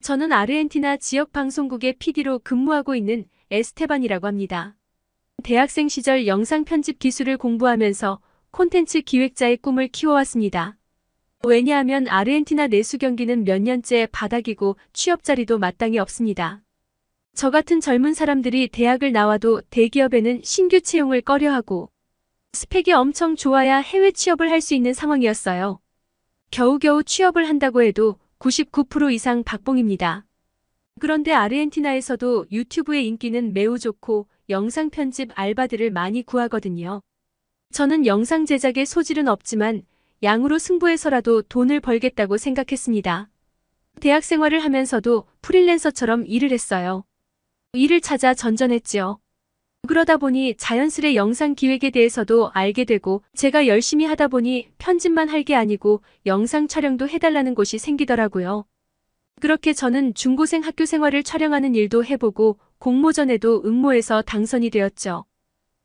저는 아르헨티나 지역 방송국의 PD로 근무하고 있는 에스테반이라고 합니다. 대학생 시절 영상 편집 기술을 공부하면서 콘텐츠 기획자의 꿈을 키워왔습니다. 왜냐하면 아르헨티나 내수 경기는 몇 년째 바닥이고 취업 자리도 마땅히 없습니다. 저 같은 젊은 사람들이 대학을 나와도 대기업에는 신규 채용을 꺼려하고 스펙이 엄청 좋아야 해외 취업을 할 수 있는 상황이었어요. 겨우겨우 취업을 한다고 해도 99% 이상 박봉입니다. 그런데 아르헨티나에서도 유튜브의 인기는 매우 좋고 영상 편집 알바들을 많이 구하거든요. 저는 영상 제작에 소질은 없지만 양으로 승부해서라도 돈을 벌겠다고 생각했습니다. 대학 생활을 하면서도 프리랜서처럼 일을 했어요. 일을 찾아 전전했지요. 그러다 보니 자연스레 영상 기획에 대해서도 알게 되고 제가 열심히 하다 보니 편집만 할 게 아니고 영상 촬영도 해달라는 곳이 생기더라고요. 그렇게 저는 중고생 학교 생활을 촬영하는 일도 해보고 공모전에도 응모해서 당선이 되었죠.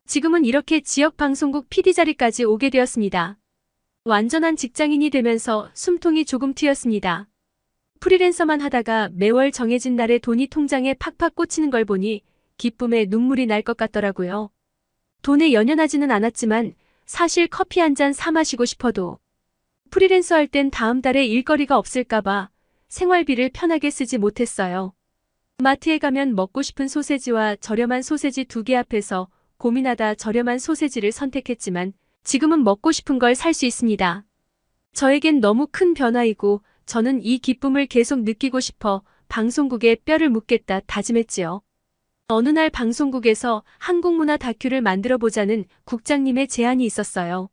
지금은 이렇게 지역 방송국 PD 자리까지 오게 되었습니다. 완전한 직장인이 되면서 숨통이 조금 트였습니다. 프리랜서만 하다가 매월 정해진 날에 돈이 통장에 팍팍 꽂히는 걸 보니 기쁨에 눈물이 날 것 같더라고요. 돈에 연연하지는 않았지만 사실 커피 한 잔 사 마시고 싶어도 프리랜서 할 땐 다음 달에 일거리가 없을까봐 생활비를 편하게 쓰지 못했어요. 마트에 가면 먹고 싶은 소세지와 저렴한 소세지 2개 앞에서 고민하다 저렴한 소세지를 선택했지만 지금은 먹고 싶은 걸 살 수 있습니다. 저에겐 너무 큰 변화이고 저는 이 기쁨을 계속 느끼고 싶어 방송국에 뼈를 묻겠다 다짐했지요. 어느 날 방송국에서 한국문화 다큐를 만들어 보자는 국장님의 제안이 있었어요.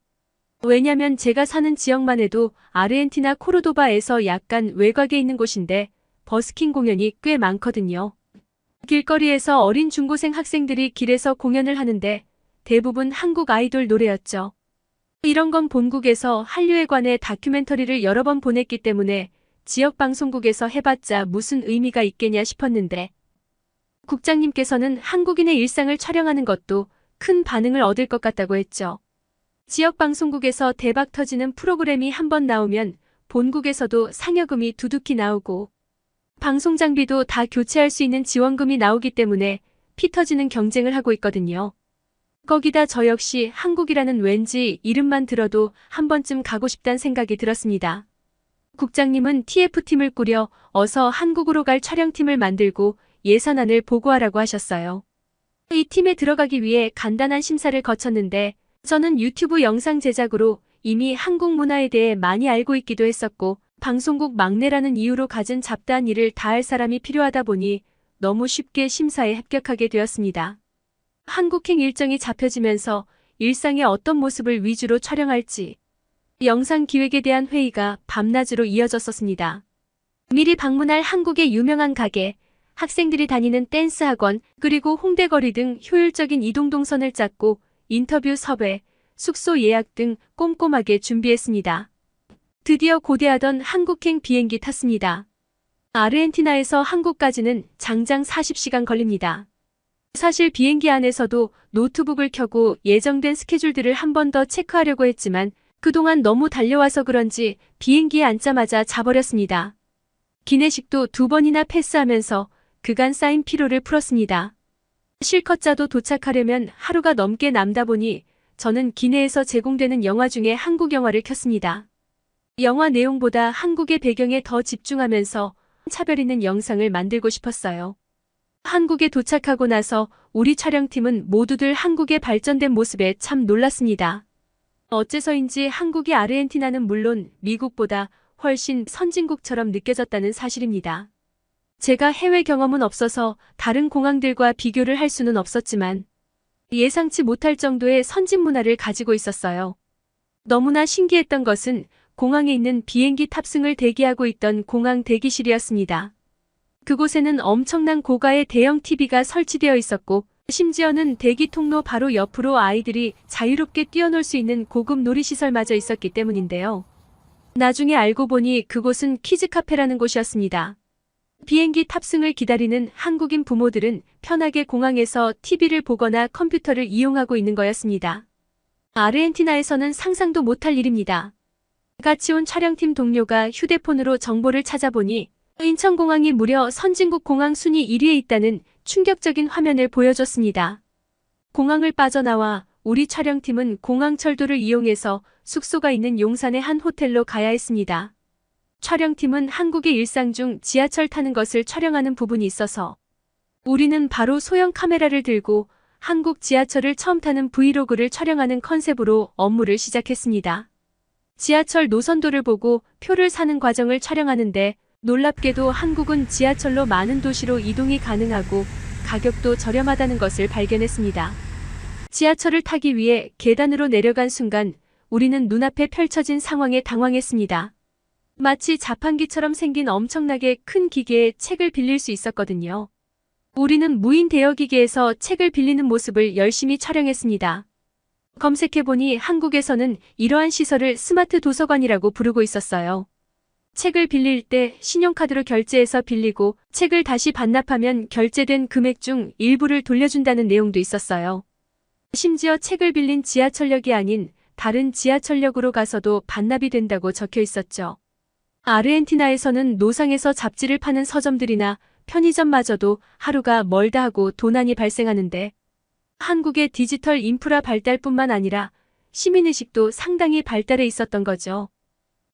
왜냐면 제가 사는 지역만 해도 아르헨티나 코르도바에서 약간 외곽에 있는 곳인데 버스킹 공연이 꽤 많거든요. 길거리에서 어린 중고생 학생들이 길에서 공연을 하는데 대부분 한국 아이돌 노래였죠. 이런 건 본국에서 한류에 관해 다큐멘터리를 여러 번 보냈기 때문에 지역 방송국에서 해봤자 무슨 의미가 있겠냐 싶었는데 국장님께서는 한국인의 일상을 촬영하는 것도 큰 반응을 얻을 것 같다고 했죠. 지역 방송국에서 대박 터지는 프로그램이 한번 나오면 본국에서도 상여금이 두둑히 나오고 방송 장비도 다 교체할 수 있는 지원금이 나오기 때문에 피 터지는 경쟁을 하고 있거든요. 거기다 저 역시 한국이라는 왠지 이름만 들어도 한 번쯤 가고 싶다는 생각이 들었습니다. 국장님은 TF팀을 꾸려 어서 한국으로 갈 촬영팀을 만들고 예산안을 보고하라고 하셨어요. 이 팀에 들어가기 위해 간단한 심사를 거쳤는데 저는 유튜브 영상 제작으로 이미 한국 문화에 대해 많이 알고 있기도 했었고 방송국 막내라는 이유로 가진 잡다한 일을 다 할 사람이 필요하다 보니 너무 쉽게 심사에 합격하게 되었습니다. 한국행 일정이 잡혀지면서 일상의 어떤 모습을 위주로 촬영할지 영상 기획에 대한 회의가 밤낮으로 이어졌었습니다. 미리 방문할 한국의 유명한 가게, 학생들이 다니는 댄스 학원, 그리고 홍대거리 등 효율적인 이동 동선을 짰고 인터뷰 섭외, 숙소 예약 등 꼼꼼하게 준비했습니다. 드디어 고대하던 한국행 비행기 탔습니다. 아르헨티나에서 한국까지는 장장 40시간 걸립니다. 사실 비행기 안에서도 노트북을 켜고 예정된 스케줄들을 한 번 더 체크하려고 했지만 그동안 너무 달려와서 그런지 비행기에 앉자마자 자버렸습니다. 기내식도 2번이나 패스하면서 그간 쌓인 피로를 풀었습니다. 실컷 자도 도착하려면 하루가 넘게 남다 보니 저는 기내에서 제공되는 영화 중에 한국 영화를 켰습니다. 영화 내용보다 한국의 배경에 더 집중하면서 차별 있는 영상을 만들고 싶었어요. 한국에 도착하고 나서 우리 촬영팀은 모두들 한국의 발전된 모습에 참 놀랐습니다. 어째서인지 한국이 아르헨티나는 물론 미국보다 훨씬 선진국처럼 느껴졌다는 사실입니다. 제가 해외 경험은 없어서 다른 공항들과 비교를 할 수는 없었지만 예상치 못할 정도의 선진 문화를 가지고 있었어요. 너무나 신기했던 것은 공항에 있는 비행기 탑승을 대기하고 있던 공항 대기실이었습니다. 그곳에는 엄청난 고가의 대형 TV가 설치되어 있었고 심지어는 대기 통로 바로 옆으로 아이들이 자유롭게 뛰어놀 수 있는 고급 놀이시설마저 있었기 때문인데요. 나중에 알고 보니 그곳은 키즈 카페라는 곳이었습니다. 비행기 탑승을 기다리는 한국인 부모들은 편하게 공항에서 TV를 보거나 컴퓨터를 이용하고 있는 거였습니다. 아르헨티나에서는 상상도 못할 일입니다. 같이 온 촬영팀 동료가 휴대폰으로 정보를 찾아보니 인천공항이 무려 선진국 공항 순위 1위에 있다는 충격적인 화면을 보여줬습니다. 공항을 빠져나와 우리 촬영팀은 공항철도를 이용해서 숙소가 있는 용산의 한 호텔로 가야 했습니다. 촬영팀은 한국의 일상 중 지하철 타는 것을 촬영하는 부분이 있어서 우리는 바로 소형 카메라를 들고 한국 지하철을 처음 타는 브이로그를 촬영하는 컨셉으로 업무를 시작했습니다. 지하철 노선도를 보고 표를 사는 과정을 촬영하는데 놀랍게도 한국은 지하철로 많은 도시로 이동이 가능하고 가격도 저렴하다는 것을 발견했습니다. 지하철을 타기 위해 계단으로 내려간 순간 우리는 눈앞에 펼쳐진 상황에 당황했습니다. 마치 자판기처럼 생긴 엄청나게 큰 기계에 책을 빌릴 수 있었거든요. 우리는 무인 대여기계에서 책을 빌리는 모습을 열심히 촬영했습니다. 검색해보니 한국에서는 이러한 시설을 스마트 도서관이라고 부르고 있었어요. 책을 빌릴 때 신용카드로 결제해서 빌리고 책을 다시 반납하면 결제된 금액 중 일부를 돌려준다는 내용도 있었어요. 심지어 책을 빌린 지하철역이 아닌 다른 지하철역으로 가서도 반납이 된다고 적혀 있었죠. 아르헨티나에서는 노상에서 잡지를 파는 서점들이나 편의점마저도 하루가 멀다 하고 도난이 발생하는데 한국의 디지털 인프라 발달뿐만 아니라 시민의식도 상당히 발달해 있었던 거죠.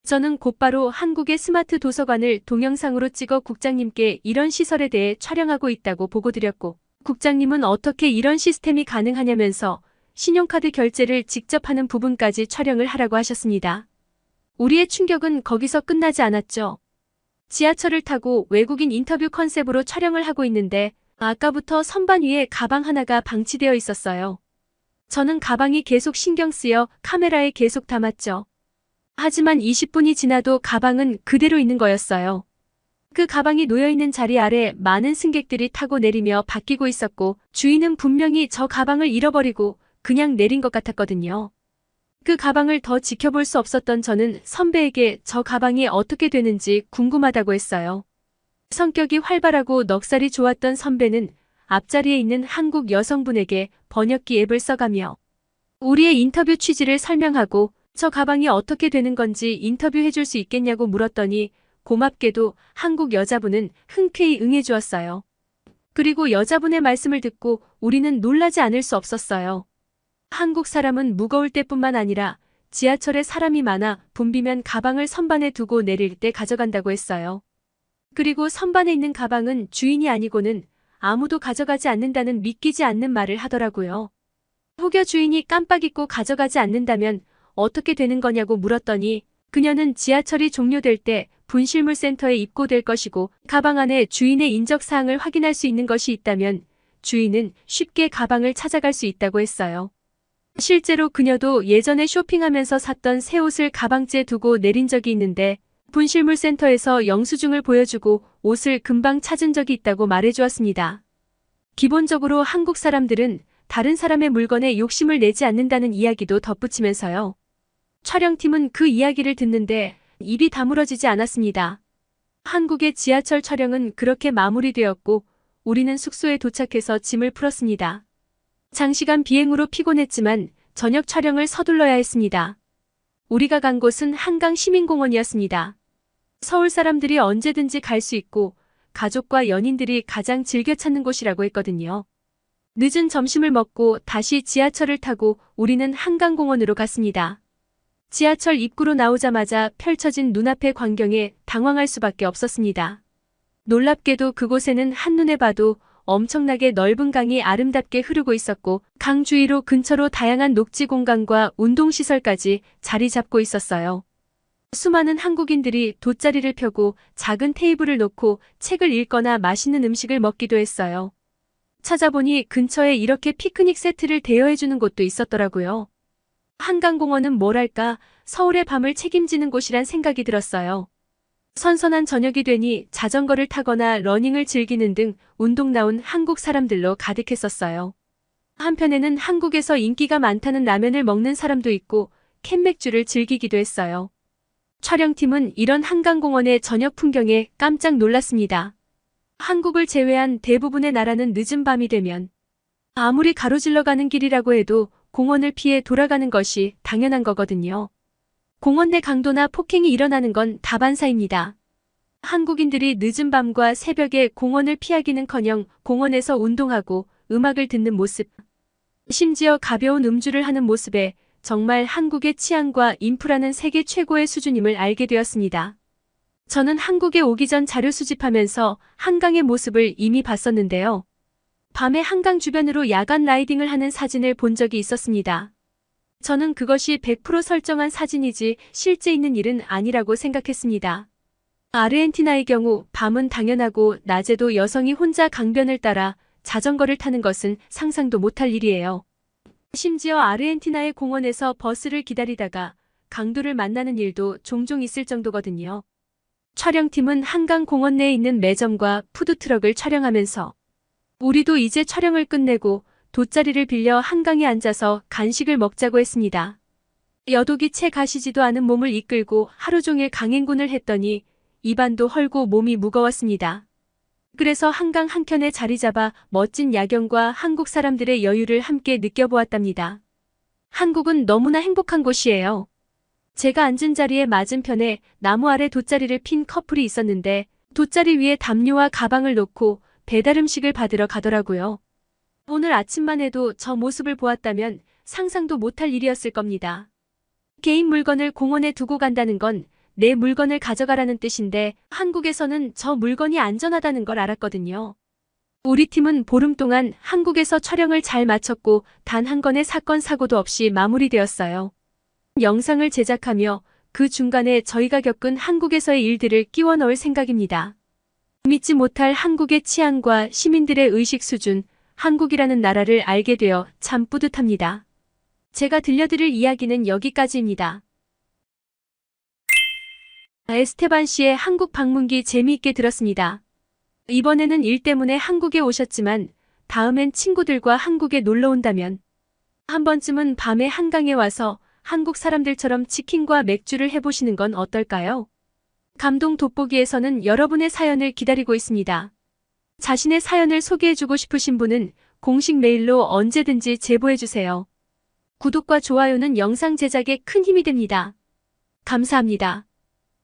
저는 곧바로 한국의 스마트 도서관을 동영상으로 찍어 국장님께 이런 시설에 대해 촬영하고 있다고 보고드렸고 국장님은 어떻게 이런 시스템이 가능하냐면서 신용카드 결제를 직접 하는 부분까지 촬영을 하라고 하셨습니다. 우리의 충격은 거기서 끝나지 않았죠. 지하철을 타고 외국인 인터뷰 컨셉으로 촬영을 하고 있는데 아까부터 선반 위에 가방 하나가 방치되어 있었어요. 저는 가방이 계속 신경 쓰여 카메라에 계속 담았죠. 하지만 20분이 지나도 가방은 그대로 있는 거였어요. 그 가방이 놓여있는 자리 아래 많은 승객들이 타고 내리며 바뀌고 있었고 주인은 분명히 저 가방을 잃어버리고 그냥 내린 것 같았거든요. 그 가방을 더 지켜볼 수 없었던 저는 선배에게 저 가방이 어떻게 되는지 궁금하다고 했어요. 성격이 활발하고 넉살이 좋았던 선배는 앞자리에 있는 한국 여성분에게 번역기 앱을 써가며 우리의 인터뷰 취지를 설명하고 저 가방이 어떻게 되는 건지 인터뷰해 줄 수 있겠냐고 물었더니 고맙게도 한국 여자분은 흔쾌히 응해주었어요. 그리고 여자분의 말씀을 듣고 우리는 놀라지 않을 수 없었어요. 한국 사람은 무거울 때뿐만 아니라 지하철에 사람이 많아 붐비면 가방을 선반에 두고 내릴 때 가져간다고 했어요. 그리고 선반에 있는 가방은 주인이 아니고는 아무도 가져가지 않는다는 믿기지 않는 말을 하더라고요. 혹여 주인이 깜빡 잊고 가져가지 않는다면 어떻게 되는 거냐고 물었더니 그녀는 지하철이 종료될 때 분실물 센터에 입고될 것이고 가방 안에 주인의 인적사항을 확인할 수 있는 것이 있다면 주인은 쉽게 가방을 찾아갈 수 있다고 했어요. 실제로 그녀도 예전에 쇼핑하면서 샀던 새 옷을 가방째에 두고 내린 적이 있는데 분실물 센터에서 영수증을 보여주고 옷을 금방 찾은 적이 있다고 말해주었습니다. 기본적으로 한국 사람들은 다른 사람의 물건에 욕심을 내지 않는다는 이야기도 덧붙이면서요. 촬영팀은 그 이야기를 듣는데 입이 다물어지지 않았습니다. 한국의 지하철 촬영은 그렇게 마무리되었고 우리는 숙소에 도착해서 짐을 풀었습니다. 장시간 비행으로 피곤했지만 저녁 촬영을 서둘러야 했습니다. 우리가 간 곳은 한강 시민공원이었습니다. 서울 사람들이 언제든지 갈 수 있고 가족과 연인들이 가장 즐겨 찾는 곳이라고 했거든요. 늦은 점심을 먹고 다시 지하철을 타고 우리는 한강공원으로 갔습니다. 지하철 입구로 나오자마자 펼쳐진 눈앞의 광경에 당황할 수밖에 없었습니다. 놀랍게도 그곳에는 한눈에 봐도 엄청나게 넓은 강이 아름답게 흐르고 있었고 강 주위로 근처로 다양한 녹지 공간과 운동시설까지 자리 잡고 있었어요. 수많은 한국인들이 돗자리를 펴고 작은 테이블을 놓고 책을 읽거나 맛있는 음식을 먹기도 했어요. 찾아보니 근처에 이렇게 피크닉 세트를 대여해주는 곳도 있었더라고요. 한강공원은 뭐랄까 서울의 밤을 책임지는 곳이란 생각이 들었어요. 선선한 저녁이 되니 자전거를 타거나 러닝을 즐기는 등 운동나온 한국 사람들로 가득했었어요. 한편에는 한국에서 인기가 많다는 라면을 먹는 사람도 있고 캔맥주를 즐기기도 했어요. 촬영팀은 이런 한강공원의 저녁 풍경에 깜짝 놀랐습니다. 한국을 제외한 대부분의 나라는 늦은 밤이 되면 아무리 가로질러 가는 길이라고 해도 공원을 피해 돌아가는 것이 당연한 거거든요. 공원 내 강도나 폭행이 일어나는 건 다반사입니다. 한국인들이 늦은 밤과 새벽에 공원을 피하기는커녕 공원에서 운동하고 음악을 듣는 모습, 심지어 가벼운 음주를 하는 모습에 정말 한국의 치안과 인프라는 세계 최고의 수준임을 알게 되었습니다. 저는 한국에 오기 전 자료 수집하면서 한강의 모습을 이미 봤었는데요. 밤에 한강 주변으로 야간 라이딩을 하는 사진을 본 적이 있었습니다. 저는 그것이 100% 설정한 사진이지 실제 있는 일은 아니라고 생각했습니다. 아르헨티나의 경우 밤은 당연하고 낮에도 여성이 혼자 강변을 따라 자전거를 타는 것은 상상도 못할 일이에요. 심지어 아르헨티나의 공원에서 버스를 기다리다가 강도를 만나는 일도 종종 있을 정도거든요. 촬영팀은 한강 공원 내에 있는 매점과 푸드트럭을 촬영하면서 우리도 이제 촬영을 끝내고 돗자리를 빌려 한강에 앉아서 간식을 먹자고 했습니다. 여독이 채 가시지도 않은 몸을 이끌고 하루 종일 강행군을 했더니 입안도 헐고 몸이 무거웠습니다. 그래서 한강 한켠에 자리 잡아 멋진 야경과 한국 사람들의 여유를 함께 느껴보았답니다. 한국은 너무나 행복한 곳이에요. 제가 앉은 자리의 맞은편에 나무 아래 돗자리를 핀 커플이 있었는데 돗자리 위에 담요와 가방을 놓고 배달 음식을 받으러 가더라고요. 오늘 아침만 해도 저 모습을 보았다면 상상도 못할 일이었을 겁니다. 개인 물건을 공원에 두고 간다는 건 내 물건을 가져가라는 뜻인데 한국에서는 저 물건이 안전하다는 걸 알았거든요. 우리 팀은 보름 동안 한국에서 촬영을 잘 마쳤고 단 한 건의 사건 사고도 없이 마무리되었어요. 영상을 제작하며 그 중간에 저희가 겪은 한국에서의 일들을 끼워 넣을 생각입니다. 믿지 못할 한국의 치안과 시민들의 의식 수준, 한국이라는 나라를 알게 되어 참 뿌듯합니다. 제가 들려드릴 이야기는 여기까지입니다. 에스테반 씨의 한국 방문기 재미있게 들었습니다. 이번에는 일 때문에 한국에 오셨지만 다음엔 친구들과 한국에 놀러 온다면 한 번쯤은 밤에 한강에 와서 한국 사람들처럼 치킨과 맥주를 해보시는 건 어떨까요? 감동 돋보기에서는 여러분의 사연을 기다리고 있습니다. 자신의 사연을 소개해주고 싶으신 분은 공식 메일로 언제든지 제보해주세요. 구독과 좋아요는 영상 제작에 큰 힘이 됩니다. 감사합니다.